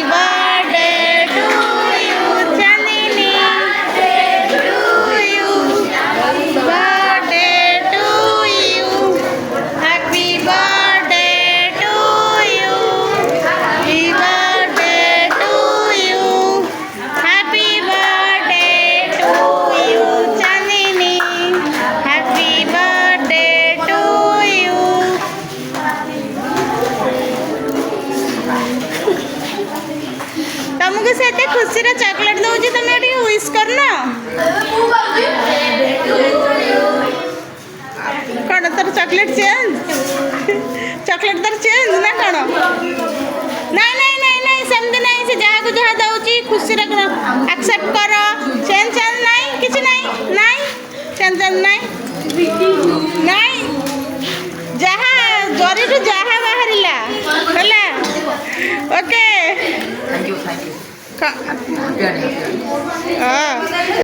birthday to you, Chandini. Happy birthday to you. Happy birthday to you. Happy birthday to you. Happy birthday to you, Chandini. Happy birthday to you. तुमको से खुशी chocolate दौर तुम wish करन कौन तर chocolate change chocolate तर change ना कौन नहीं नहीं नहीं नहीं सेमती नहीं से जहाँ को जहाँ दौर खुशी एक्सेप्ट कर चेंज चेंज नहीं किसी नहीं नहीं चेंज चेंज नहीं नहीं जहाँ जरी जहाँ बाहर ओके Thank you.